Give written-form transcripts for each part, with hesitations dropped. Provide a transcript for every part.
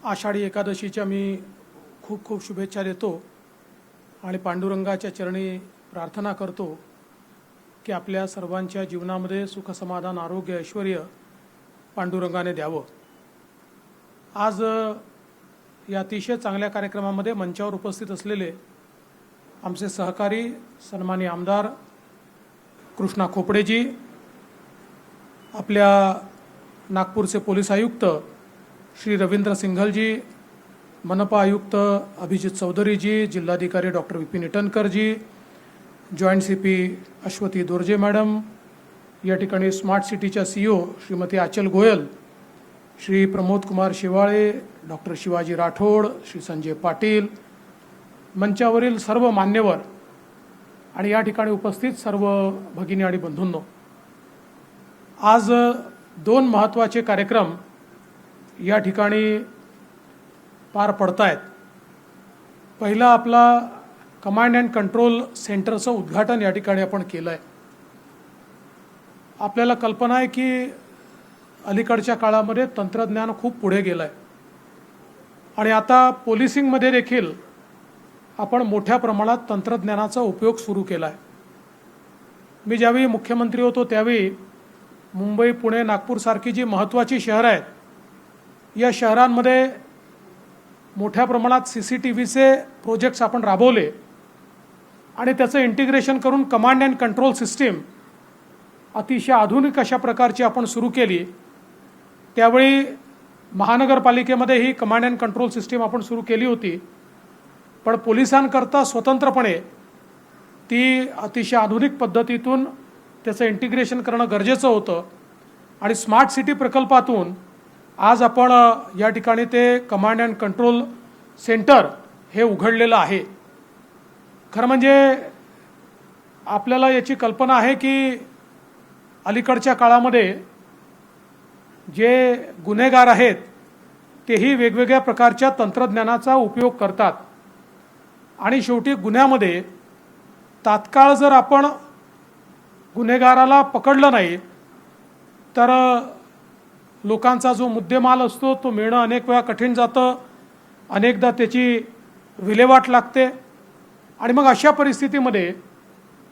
आषाढी एकादशीच्या मी खूप खूप शुभेच्छा देतो आणि पांडुरंगाच्या चरणी प्रार्थना करतो की आपल्या सर्वांच्या जीवनामध्ये सुख समाधान आरोग्य ऐश्वर्य पांडुरंगाने द्यावं। आज या अतिशय चांगल्या कार्यक्रमामध्ये मंचावर उपस्थित असलेले आमचे सहकारी सन्माननीय आमदार कृष्णा खोपडेजी, आपल्या नागपूरचे पोलीस आयुक्त श्री रवींद्र सिंघलजी, मनपा आयुक्त अभिजित चौधरीजी, जिल्हाधिकारी doctor Vipin Itankarji, joint CP Ashwati Dorje madam, या ठिकाणी स्मार्ट सिटीच्या CEO श्रीमती आचल गोयल, श्री प्रमोद कुमार शिवाळे, डॉक्टर शिवाजी राठोड, श्री संजय पाटील, मंचावरील सर्व मान्यवर आणि या ठिकाणी उपस्थित सर्व भगिनी आणि बंधूंनो, आज दोन महत्त्वाचे कार्यक्रम या ठिकाणी पार पडत आहेत। पहिला आपला कमांड अँड कंट्रोल सेंटरचं उद्घाटन या ठिकाणी आपण केलं आहे। आपल्याला कल्पना आहे की अलीकडच्या काळामध्ये तंत्रज्ञान खूप पुढे गेलं आहे आणि आता पोलिसिंगमध्ये देखील आपण मोठ्या प्रमाणात तंत्रज्ञानाचा उपयोग सुरू केला आहे। मी ज्यावेळी मुख्यमंत्री होतो त्यावेळी मुंबई, पुणे, नागपूरसारखी जी महत्त्वाची शहरं आहेत, या शहरांमध्ये मोठ्या प्रमाणात CCTVचे प्रोजेक्ट्स आपण राबवले आणि त्याचं इंटिग्रेशन करून कमांड अँड कंट्रोल सिस्टीम अतिशय आधुनिक अशा प्रकारची आपण सुरू केली। त्यावेळी महानगरपालिकेमध्ये ही कमांड अँड कंट्रोल सिस्टीम आपण सुरू केली होती, पण पोलिसांकरता स्वतंत्रपणे ती अतिशय आधुनिक पद्धतीतून त्याचं इंटिग्रेशन करणं गरजेचं होतं आणि स्मार्ट सिटी प्रकल्पातून आज आपण या ठिकाणी ते कमांड अँड कंट्रोल सेंटर हे उघडलेलं आहे। खरं म्हणजे आपल्याला याची कल्पना आहे की अलीकडच्या काळामध्ये जे गुन्हेगार आहेत तेही वेगवेगळ्या प्रकारच्या तंत्रज्ञानाचा उपयोग करतात आणि शेवटी गुन्ह्यामध्ये तात्काळ जर आपण गुन्हेगाराला पकडलं नाही तर लोकांचा जो मुद्देमाल असतो तो मिळणं अनेक वेळा कठीण जातं, अनेकदा त्याची विल्हेवाट लागते आणि मग अशा परिस्थितीमध्ये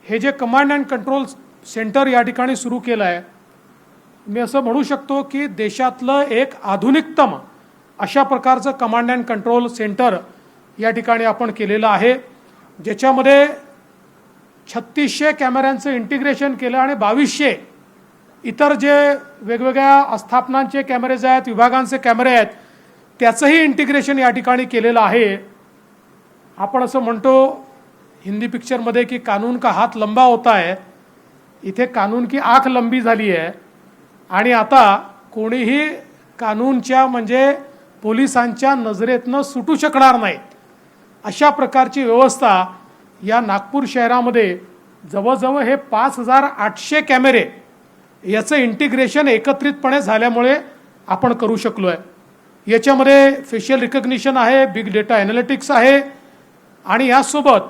हे जे कमांड अँड कंट्रोल सेंटर या ठिकाणी सुरू केलं आहे, मी असं म्हणू शकतो की देशातलं एक आधुनिकतम अशा प्रकारचं कमांड अँड कंट्रोल सेंटर या ठिकाणी आपण केलेलं आहे, ज्याच्यामध्ये 3600 कॅमेऱ्यांचं इंटिग्रेशन केलं आणि 2200 इतर जे वेगवेगळ्या आस्थापनांचे कॅमेरेज आहेत, विभागांचे कॅमेरे आहेत, त्याचंही इंटिग्रेशन या ठिकाणी केलेलं आहे। आपण असं म्हणतो हिंदी पिक्चरमध्ये की कानून का हात लंबा होता है, इथे कानून की आँख लंबी झाली आहे आणि आता कोणीही कानूनच्या म्हणजे पोलिसांच्या नजरेतनं सुटू शकणार नाहीत अशा प्रकारची व्यवस्था या नागपूर शहरामध्ये जवळजवळ हे 5800 कॅमेरे याचं इंटिग्रेशन एकत्रितपणे झाल्यामुळे आपण करू शकलो आहे। याच्यामध्ये फेशियल रिकग्निशन आहे, बिग डेटा ॲनालिटिक्स आहे आणि यासोबत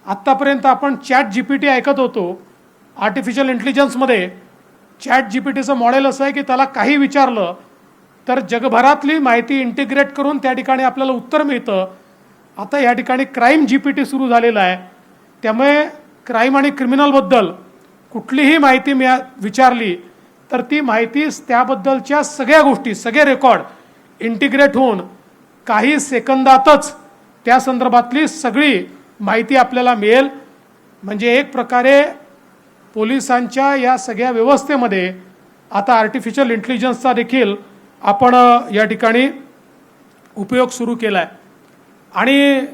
आत्तापर्यंत आपण ChatGPT ऐकत होतो। आर्टिफिशियल इंटेलिजन्समध्ये ChatGPTचं मॉडेल असं आहे की त्याला काही विचारलं तर जगभरातली माहिती इंटिग्रेट करून त्या ठिकाणी आपल्याला उत्तर मिळतं। आता या ठिकाणी क्राईम GPT सुरू झालेला आहे, त्यामुळे क्राईम आणि क्रिमिनलबद्दल कुठलीही माहिती विचारली तर ती माहिती त्याबद्दलच्या सगळ्या गोष्टी, सगळे रेकॉर्ड इंटिग्रेट होऊन काही सेकंदातच त्या संदर्भातली सगळी माहिती आपल्याला मिळेल। म्हणजे एक प्रकारे पोलिसांच्या या सगळ्या व्यवस्थेमध्ये आता आर्टिफिशियल इंटेलिजन्सचा देखील आपण या ठिकाणी उपयोग सुरू केला आहे आणि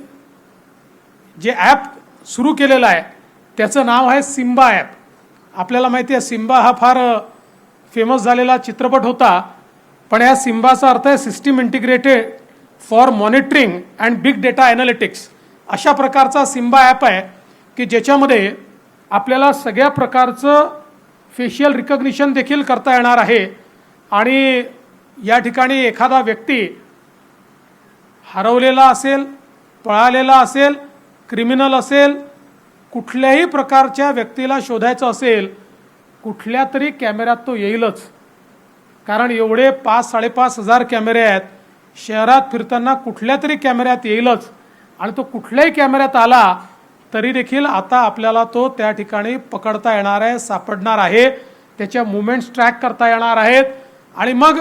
जे ॲप सुरू केलेलं आहे त्याचं नाव आहे सिम्बा ॲप। आपल्याला माहिती आहे सिम्बा हा फार फेमस झालेला चित्रपट होता, पण या सिम्बाचा अर्थ आहे system integrated for monitoring and big data analytics. अशा प्रकारचा सिम्बा ॲप आहे की ज्याच्यामध्ये आपल्याला सगळ्या प्रकारचं फेशियल रिकग्निशन देखील करता येणार आहे आणि या ठिकाणी एखादा व्यक्ती हरवलेला असेल, पळालेला असेल, क्रिमिनल असेल, कुठल्याही प्रकारच्या व्यक्तीला शोधायचं असेल कुठल्या तरी कॅमेऱ्यात तो येईलच, कारण एवढे 5-5.5 हजार कॅमेरे आहेत। शहरात फिरताना कुठल्या तरी कॅमेऱ्यात येईलच आणि तो कुठल्याही कॅमेऱ्यात आला तरी देखील आता आपल्याला तो त्या ठिकाणी पकडता येणार आहे, सापडणार आहे, त्याच्या मुवमेंट्स ट्रॅक करता येणार आहेत आणि मग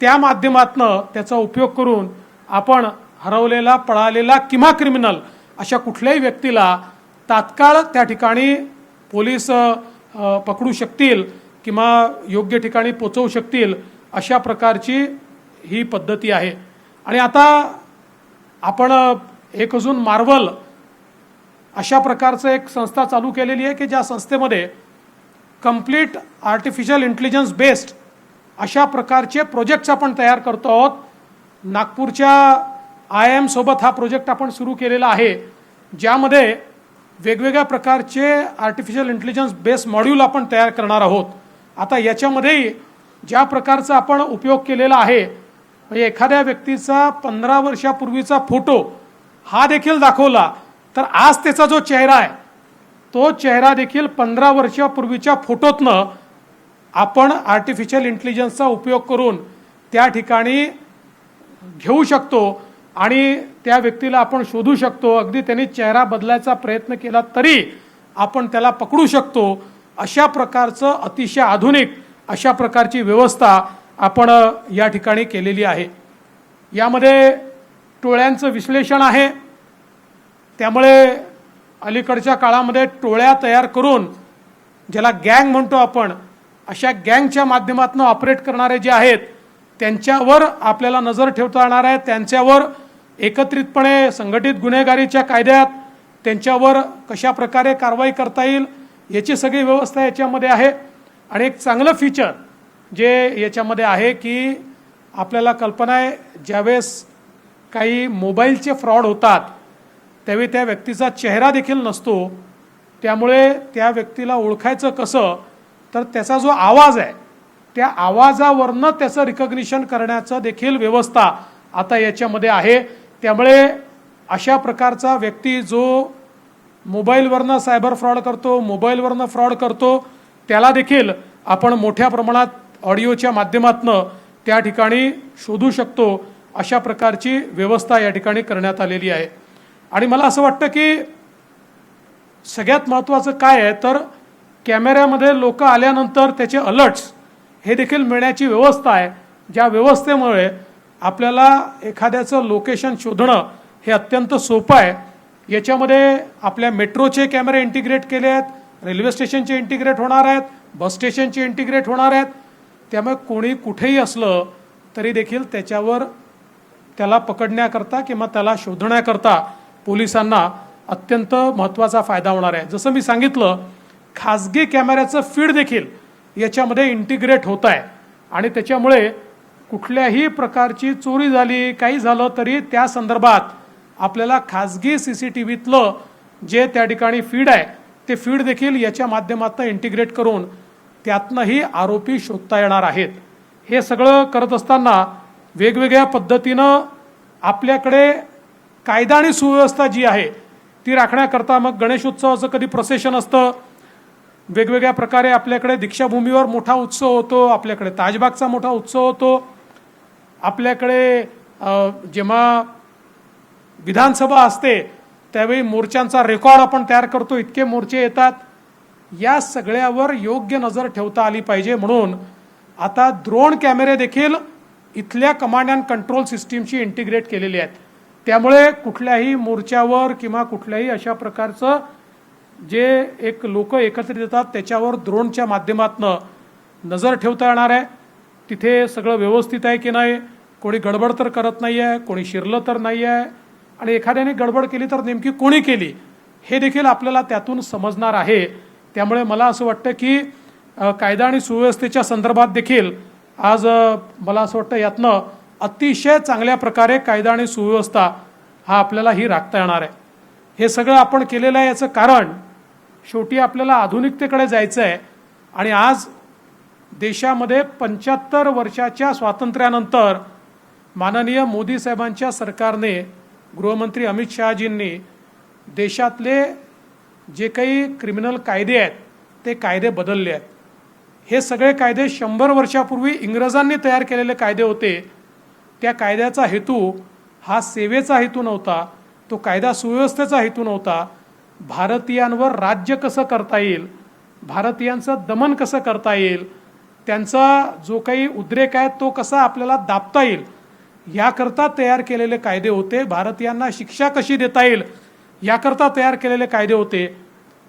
त्या माध्यमातनं त्याचा उपयोग करून आपण हरवलेला, पळालेला किंवा क्रिमिनल अशा कुठल्याही व्यक्तीला तात्काळ त्या ठिकाणी पोलीस पकडू शकतील किंवा योग्य ठिकाणी पोचवू शकतील अशा प्रकारची ही पद्धती आहे. आणि आता आपण एक अजून मार्वल अशा प्रकारचं एक संस्था चालू केलेली आहे की ज्या संस्थेमध्ये कंप्लीट आर्टिफिशियल इंटेलिजन्स बेस्ड अशा प्रकारचे प्रोजेक्ट्स आपण तयार करतो आहोत. नागपूरच्या IIM सोबत हा प्रोजेक्ट आपण सुरू केलेला आहे, ज्यामध्ये वेगवेगळ्या प्रकारचे आर्टिफिशियल इंटेलिजन्स बेस्ड मॉड्यूल आपण तयार करणार आहोत. आता याच्यामध्येही ज्या प्रकारचा आपण उपयोग केलेला आहे, म्हणजे एखाद्या व्यक्तीचा 15 वर्षापूर्वीचा फोटो हा देखील दाखवला तर आज त्याचा जो चेहरा आहे तो चेहरा देखील 15 वर्षापूर्वीच्या फोटोतनं आपण आर्टिफिशियल इंटेलिजन्सचा उपयोग करून त्या ठिकाणी घेऊ शकतो आणि त्या व्यक्तीला आपण शोधू शकतो. अगदी त्यांनी चेहरा बदलायचा प्रयत्न केला तरी आपण त्याला पकडू शकतो. अशा प्रकारचं अतिशय आधुनिक अशा प्रकारची व्यवस्था आपण या ठिकाणी केलेली आहे. यामध्ये टोळ्यांचं विश्लेषण आहे, त्यामुळे अलीकडच्या काळामध्ये टोळ्या तयार करून ज्याला गँग म्हणतो आपण, अशा गँगच्या माध्यमातून ऑपरेट करणारे जे आहेत त्यांच्यावर आपल्याला नजर ठेवता येणार आहे. त्यांच्यावर एकत्रितपणे संघटित गुन्हेगारीच्या कायद्यात त्यांच्यावर कशा प्रकारे कारवाई करता येईल याची सगळी व्यवस्था याच्यामध्ये आहे. आणि एक चांगलं फीचर जे याच्यामध्ये आहे की आपल्याला कल्पना आहे, ज्यावेळेस काही मोबाईलचे फ्रॉड होतात त्यावेळी त्या व्यक्तीचा चेहरा देखील नसतो, त्यामुळे त्या व्यक्तीला ओळखायचं कसं तर त्याचा जो आवाज आहे त्या आवाजावरनं त्याचं रिकग्निशन करण्याचं देखील व्यवस्था आता याच्यामध्ये आहे. त्यामुळे अशा प्रकारचा व्यक्ती जो मोबाईलवरनं सायबर फ्रॉड करतो, मोबाईलवरनं फ्रॉड करतो, त्याला देखील आपण मोठ्या प्रमाणात ऑडिओच्या माध्यमातून त्या ठिकाणी शोधू शकतो. अशा प्रकारची व्यवस्था या ठिकाणी करण्यात आलेली आहे. आणि मला असं वाटतं की सगळ्यात महत्त्वाचं काय आहे तर कॅमेऱ्यामध्ये लोक आल्यानंतर त्याचे अलर्ट्स हे देखील मिळण्याची व्यवस्था आहे, ज्या व्यवस्थेमुळे आपल्याला एखाद्याचं लोकेशन शोधणं हे अत्यंत सोपं आहे. याच्यामध्ये आपल्या मेट्रोचे कॅमेरे इंटिग्रेट केले आहेत, रेल्वे स्टेशनचे इंटिग्रेट होणार आहेत, बस स्टेशनचे इंटिग्रेट होणार आहेत. त्यामुळे कोणी कुठेही असलं तरी देखील त्याच्यावर त्याला पकडण्याकरता किंवा त्याला शोधण्याकरता पोलिसांना अत्यंत महत्त्वाचा फायदा होणार आहे. जसं मी सांगितलं, खाजगी कॅमेऱ्याचं फीड देखील याच्यामध्ये इंटिग्रेट होत आहे आणि त्याच्यामुळे कुठल्याही प्रकारची चोरी झाली, काही झालं तरी त्या संदर्भात आपल्याला खाजगी CCTVतलं जे त्या ठिकाणी फीड आहे ते फीड देखील याच्या माध्यमातून इंटिग्रेट करून त्यातनंही आरोपी शोधता येणार आहेत. हे सगळं करत असताना वेगवेगळ्या पद्धतीनं आपल्याकडे कायदा आणि सुव्यवस्था जी आहे ती राखण्याकरता मग गणेशोत्सवाचं कधी प्रोसेशन असतं, वेगवेगळ्या प्रकारे आपल्याकडे दीक्षाभूमीवर मोठा उत्सव होतो, आपल्याकडे ताजबागचा मोठा उत्सव होतो, आपल्याकडे जेव्हा विधानसभा असते त्यावेळी मोर्चांचा रेकॉर्ड आपण तयार करतो, इतके मोर्चे येतात. या सगळ्यावर योग्य नजर ठेवता आली पाहिजे म्हणून आता ड्रोन कॅमेरे देखील इथल्या कमांड अँड कंट्रोल सिस्टीमशी इंटिग्रेट केलेले आहेत. त्यामुळे कुठल्याही मोर्चावर किंवा कुठल्याही अशा प्रकारचं जे एक लोक एकत्रित येतात त्याच्यावर ड्रोनच्या माध्यमातून नजर ठेवता येणार आहे. तिथे सगळं व्यवस्थित आहे की नाही, कोणी गडबड तर करत नाही आहे, कोणी शिरलं तर नाही आहे, आणि एखाद्याने गडबड केली तर नेमकी कोणी केली हे देखील आपल्याला त्यातून समजणार आहे. त्यामुळे मला असं वाटतं की कायदा आणि सुव्यवस्थेच्या संदर्भात देखील आज मला असं वाटतं यातनं अतिशय चांगल्या प्रकारे कायदा आणि सुव्यवस्था हा आपल्याला ही राखता येणार आहे. हे सगळं आपण केलेलं आहे याचं कारण शेवटी आपल्याला आधुनिकतेकडे जायचं आहे. आणि आज देशामध्ये 75 वर्षाच्या स्वातंत्र्यानंतर माननीय मोदी साहेबांच्या सरकारने, गृहमंत्री अमित शहाजींनी देशातले जे काही क्रिमिनल कायदे आहेत ते कायदे बदलले आहेत. हे सगळे कायदे 100 वर्षापूर्वी इंग्रजांनी तयार केलेले कायदे होते. त्या कायद्याचा हेतू हा सेवेचा हेतू नव्हता, तो कायदा सुव्यवस्थेचा हेतू नव्हता. भारतीयांवर राज्य कसं करता येईल, भारतीयांचं दमन कसं करता येईल, त्यांचा जो काही उद्रेक आहे तो कसा आपल्याला दाबता येईल, याकरता तयार केलेले कायदे होते. भारतीयांना शिक्षा कशी देता येईल याकरता तयार केलेले कायदे होते.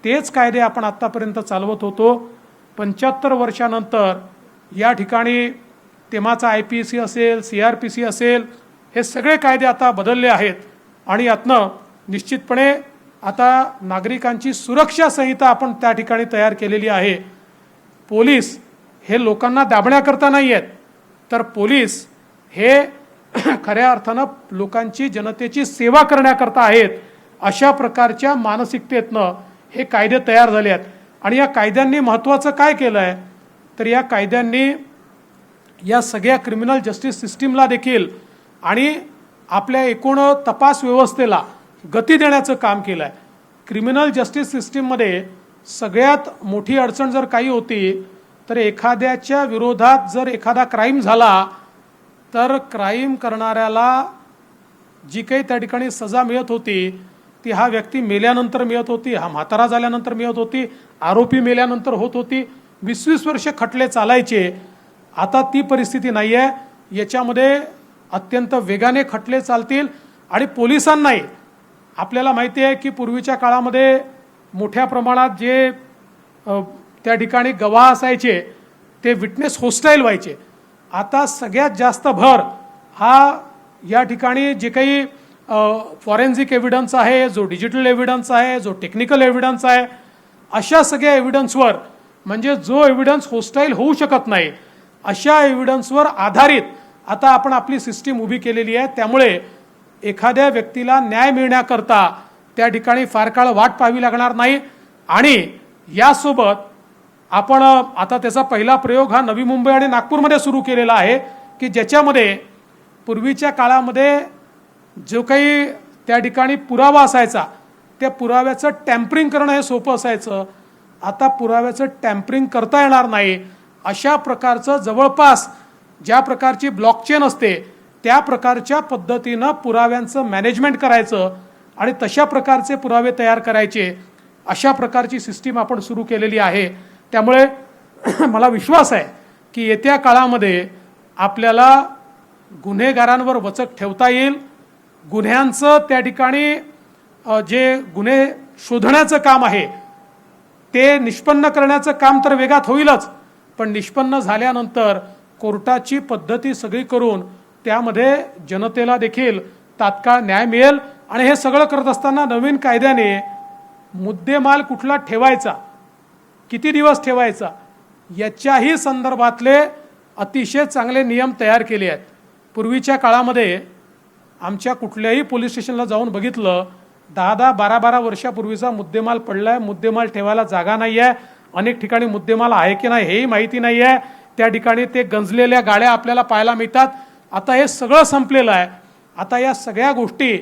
तेच कायदे आपण आत्तापर्यंत चालवत होतो. 75 वर्षानंतर या ठिकाणी तेव्हाचा IPC असेल, CRPC असेल, हे सगळे कायदे आता बदलले आहेत आणि यातनं निश्चितपणे आता नागरिकांची सुरक्षा संहिता आपण त्या ठिकाणी तयार केलेली आहे. पोलीस हे लोकांना दाबण्याकरता नाही आहेत, तर पोलीस हे खऱ्या अर्थानं लोकांची, जनतेची सेवा करण्याकरता आहेत. अशा प्रकारच्या मानसिकतेतनं हे कायदे तयार झाले आहेत. आणि या कायद्यांनी महत्त्वाचं काय केलं आहे, तर या कायद्यांनी या सगळ्या क्रिमिनल जस्टिस सिस्टीमला देखील आणि आपल्या एकूण तपास व्यवस्थेला गती देण्याचं काम केलं आहे. क्रिमिनल जस्टिस सिस्टीममध्ये सगळ्यात मोठी अडचण जर काही होती, तर एखाद्याच्या विरोधात जर एखादा क्राईम झाला, तर क्राईम करणाऱ्याला जी काही त्या ठिकाणी सजा मिळत होती, ती हा व्यक्ती मेल्यानंतर मिळत होती, हा म्हातारा झाल्यानंतर मिळत होती, आरोपी मेल्यानंतर होत होती. 20-20 वर्ष खटले चालायचे. आता ती परिस्थिती नाही आहे. याच्यामध्ये अत्यंत वेगाने खटले चालतील आणि पोलिसांनाही आपल्याला माहिती आहे की पूर्वीच्या काळामध्ये मोठ्या प्रमाणात जे त्या ठिकाणी गवाह असायचे ते विटनेस होस्टाईल व्हायचे. आता सगळ्यात जास्त भर हा या ठिकाणी जे काही फॉरेन्सिक एव्हिडन्स आहे, जो डिजिटल एव्हिडन्स आहे, जो टेक्निकल एव्हिडन्स आहे, अशा सगळ्या एव्हिडन्सवर, म्हणजे जो एव्हिडन्स होस्टाईल होऊ शकत नाही अशा एव्हिडन्सवर आधारित आता आपण आपली सिस्टीम उभी केलेली आहे. त्यामुळे एखाद्या व्यक्तीला न्याय मिळण्याकरता त्या ठिकाणी फार काळ वाट पाहावी लागणार नाही. आणि यासोबत आपण आता त्याचा पहिला प्रयोग हा नवी मुंबई आणि नागपूरमध्ये सुरू केलेला आहे की ज्याच्यामध्ये पूर्वीच्या काळामध्ये जो काही त्या ठिकाणी पुरावा असायचा, त्या पुराव्याचं टॅम्परिंग करणं हे सोपं असायचं. आता पुराव्याचं टॅम्परिंग करता येणार नाही. अशा प्रकारचं जवळपास ज्या प्रकारची ब्लॉकचेन असते त्या प्रकारच्या पद्धतीनं पुराव्यांचं मॅनेजमेंट करायचं आणि तशा प्रकारचे पुरावे तयार करायचे, अशा प्रकारची सिस्टीम आपण सुरू केलेली आहे. त्यामुळे मला विश्वास आहे की येत्या काळामध्ये आपल्याला गुन्हेगारांवर वचक ठेवता येईल. गुन्ह्यांचं त्या ठिकाणी जे गुन्हे शोधण्याचं काम आहे ते निष्पन्न करण्याचं काम तर वेगात होईलच, पण निष्पन्न झाल्यानंतर कोर्टाची पद्धती सगळी करून त्यामध्ये जनतेला देखील तात्काळ न्याय मिळेल. आणि हे सगळं करत असताना नवीन कायद्याने मुद्देमाल कुठला ठेवायचा, किती दिवस ठेवायचा, याच्याही संदर्भातले अतिशय चांगले नियम तयार केले आहेत. पूर्वीच्या काळामध्ये आमच्या कुठल्याही पोलीस स्टेशनला जाऊन बघितलं, 10-10, 12-12 वर्षापूर्वीचा मुद्देमाल पडलाय, मुद्देमाल ठेवायला जागा नाही आहे, अनेक ठिकाणी मुद्देमाल आहे की नाही हेही माहिती नाही आहे, त्या ठिकाणी ते गंजलेल्या गाड्या आपल्याला पाहायला मिळतात. आता हे सगळं संपलेलं आहे. आता या सगळ्या गोष्टी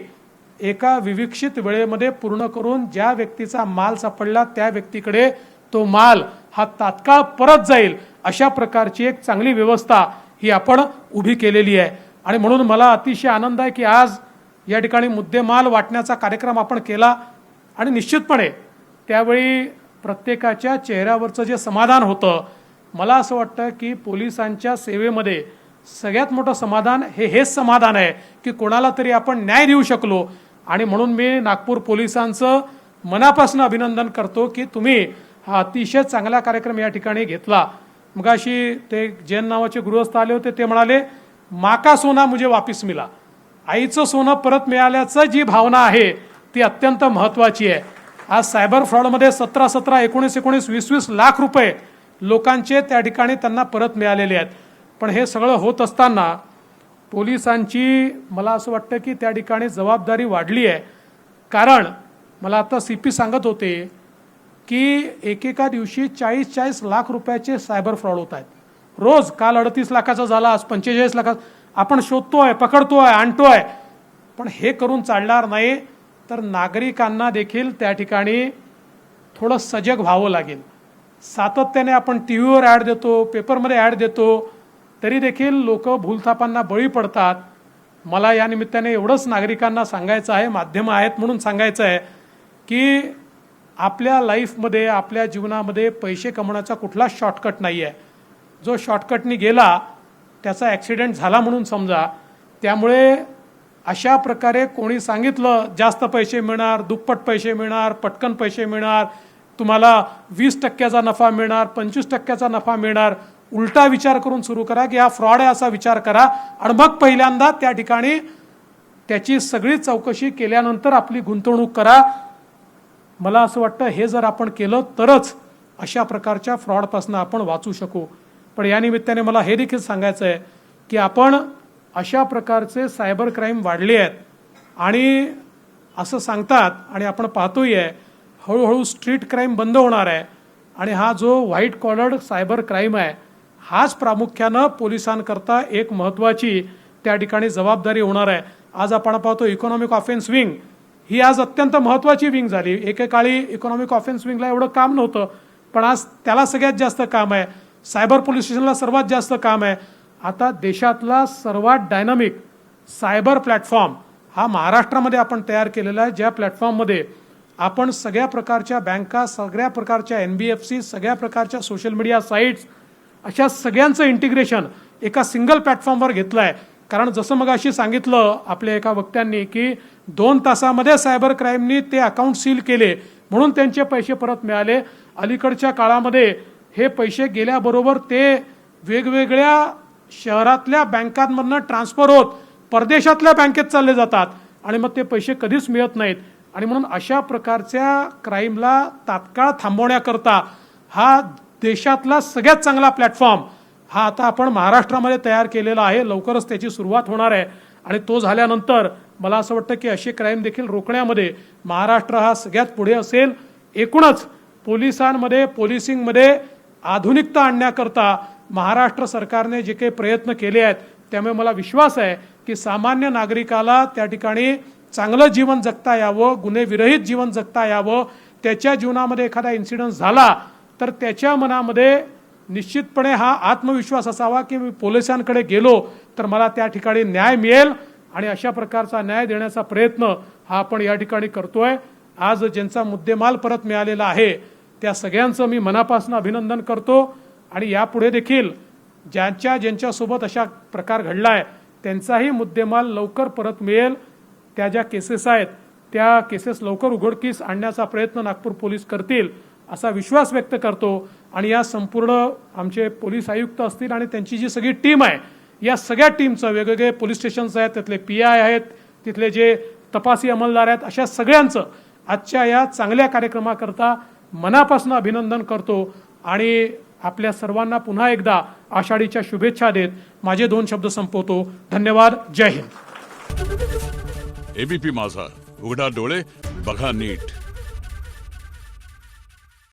एका विविक्षित वेळेमध्ये पूर्ण करून ज्या व्यक्तीचा माल सापडला त्या व्यक्तीकडे तो माल हा तात्काळ परत जाईल, अशा प्रकारची एक चांगली व्यवस्था ही आपण उभी केलेली आहे. आणि म्हणून मला अतिशय आनंद आहे की आज या ठिकाणी मुद्देमाल वाटण्याचा कार्यक्रम आपण केला आणि निश्चितपणे त्यावेळी प्रत्येकाच्या चेहऱ्यावरचं जे समाधान होतं, मला असं वाटतं की पोलिसांच्या सेवेमध्ये सगळ्यात मोठं समाधान हेच समाधान आहे की कोणाला तरी आपण न्याय देऊ शकलो. आणि म्हणून मी नागपूर पोलिसांचं मनापासून अभिनंदन करतो की तुम्ही हा अतिशय चांगला कार्यक्रम या ठिकाणी घेतला. मगाशी ते जैन नावाचे गृहस्थ आले होते, ते म्हणाले माका सोना मुझे वापिस मिला. आईचं सोनं परत मिळाल्याचं जी भावना आहे ती अत्यंत महत्त्वाची आहे. आज सायबर फ्रॉडमध्ये 17-17, 19-19, 20-20 लाख रुपये लोकांचे त्या ठिकाणी त्यांना परत मिळालेले आहेत. पण हे सगळं होत असताना पोलिसांची मला असं वाटतं की त्या ठिकाणी जबाबदारी वाढली आहे. कारण मला आता CP सांगत होते की एकेका दिवशी 40-40 लाख रुपयाचे सायबर फ्रॉड होत आहेत रोज. काल 38 लाखाचा झाला, आज 45 लाखाचा. आपण शोधतोय, पकडतोय, आणतोय, पण हे करून चालणार नाही. तर नागरिकांना देखील त्या ठिकाणी थोडं सजग व्हावं लागेल. सातत्याने आपण TV वर ॲड देतो, पेपरमध्ये ॲड देतो, तरी देखील लोक भूलथापांना बळी पडतात. मला या निमित्ताने एवढंच नागरिकांना सांगायचं आहे, माध्यमं आहेत म्हणून सांगायचं आहे की आपल्या लाईफमध्ये, आपल्या जीवनामध्ये पैसे कमवण्याचा कुठलाच शॉर्टकट नाही आहे. जो शॉर्टकटनी गेला त्याचा ॲक्सिडेंट झाला म्हणून समजा. त्यामुळे अशा प्रकारे कोणी सांगितलं जास्त पैसे मिळणार, दुप्पट पैसे मिळणार, पटकन पैसे मिळणार, तुम्हाला 20% नफा मिळणार, 25% नफा मिळणार, उलटा विचार करून सुरू करा की हा फ्रॉड आहे असा विचार करा आणि मग पहिल्यांदा त्या ठिकाणी त्याची सगळी चौकशी केल्यानंतर आपली गुंतवणूक करा. मला असं वाटतं हे जर आपण केलं तरच अशा प्रकारच्या फ्रॉडपासून आपण वाचू शकू. पण या निमित्ताने मला हे देखील सांगायचं आहे की आपण अशा प्रकारचे सायबर क्राईम वाढले आहेत आणि असं सांगतात आणि आपण पाहतोय आहे हळूहळू स्ट्रीट क्राईम बंद होणार आहे आणि हा जो व्हाईट कॉलर्ड सायबर क्राईम आहे हाच प्रामुख्यानं पोलिसांकरता एक महत्त्वाची त्या ठिकाणी जबाबदारी होणार आहे. आज आपण पाहतो इकॉनॉमिक ऑफेन्स विंग ही आज अत्यंत महत्त्वाची विंग झाली. एकेकाळी इकॉनॉमिक ऑफेन्स विंगला एवढं काम नव्हतं, पण आज त्याला सगळ्यात जास्त काम आहे. सायबर पोलीस स्टेशनला सर्वात जास्त काम आहे. आता देशातला सर्वात डायनामिक सायबर प्लॅटफॉर्म हा महाराष्ट्रामध्ये आपण तयार केलेला आहे, ज्या प्लॅटफॉर्ममध्ये आपण सगळ्या प्रकारच्या बँका, सगळ्या प्रकारच्या NBFC, सगळ्या प्रकारच्या सोशल मीडिया साईट्स अशा सगळ्यांचं इंटिग्रेशन एका सिंगल प्लॅटफॉर्मवर घेतलं आहे. कारण जसं मग अशी सांगितलं आपल्या एका वक्त्यांनी की 2 तासामध्ये सायबर क्राईमनी ते अकाउंट सील केले म्हणून त्यांचे पैसे परत मिळाले. अलीकडच्या काळामध्ये हे पैसे गेल्याबरोबर ते वेगवेगळ्या शहरातल्या बँकांमधनं ट्रान्सफर होत परदेशातल्या बँकेत चालले जातात आणि मग ते पैसे कधीच मिळत नाहीत. आणि म्हणून अशा प्रकारच्या क्राईमला तात्काळ थांबवण्याकरता हा देशातला सगळ्यात चांगला प्लॅटफॉर्म हा आता आपण महाराष्ट्रामध्ये तयार केलेला आहे. लवकरच त्याची सुरुवात होणार आहे आणि तो झाल्यानंतर मला असं वाटतं की असे क्राईम देखील रोखण्यामध्ये महाराष्ट्र हा सगळ्यात पुढे असेल. एकूणच पोलिसांमध्ये, पोलिसिंगमध्ये आधुनिकता आणण्याकरता महाराष्ट्र सरकारने जे काही प्रयत्न केले आहेत त्यामुळे मला विश्वास आहे की सामान्य नागरिकाला त्या ठिकाणी चांगलं जीवन जगता यावं, गुन्हेविरहित जीवन जगता यावं. त्याच्या जीवनामध्ये एखादा इन्सिडन्स झाला तर त्याच्या मनामध्ये निश्चितपणे हा आत्मविश्वास असावा की मी पोलिसांकडे गेलो तर मला त्या ठिकाणी न्याय मिळेल आणि अशा प्रकारचा न्याय देण्याचा प्रयत्न हा आपण या ठिकाणी करतोय. आज ज्यांचा मुद्देमाल परत मिळालेला आहे त्या सगळ्यांचं मी मनापासून अभिनंदन करतो आणि यापुढे देखील ज्यांच्यासोबत अशा प्रकार घडला आहे त्यांचाही मुद्देमाल लवकर परत मिळेल. त्या ज्या केसेस आहेत त्या केसेस लवकर उघडकीस आणण्याचा प्रयत्न नागपूर पोलीस करतील असा विश्वास व्यक्त करतो. आणि या संपूर्ण आमचे पोलीस आयुक्त असतील आणि त्यांची जी सगळी टीम आहे या सगळ्या टीमचं वेगवेगळे पोलीस स्टेशन्स आहेत, त्यातले PI आहेत, तिथले जे तपासी अंमलदार आहेत, अशा सगळ्यांचं आजच्या या चांगल्या कार्यक्रमाकरता मनापासून अभिनंदन करतो आणि आपल्या सर्वांना पुन्हा एकदा आषाढीच्या शुभेच्छा देत माझे 2 शब्द संपवतो. धन्यवाद. जय हिंद. ABP माझा, उघडा डोळे बघा नीट.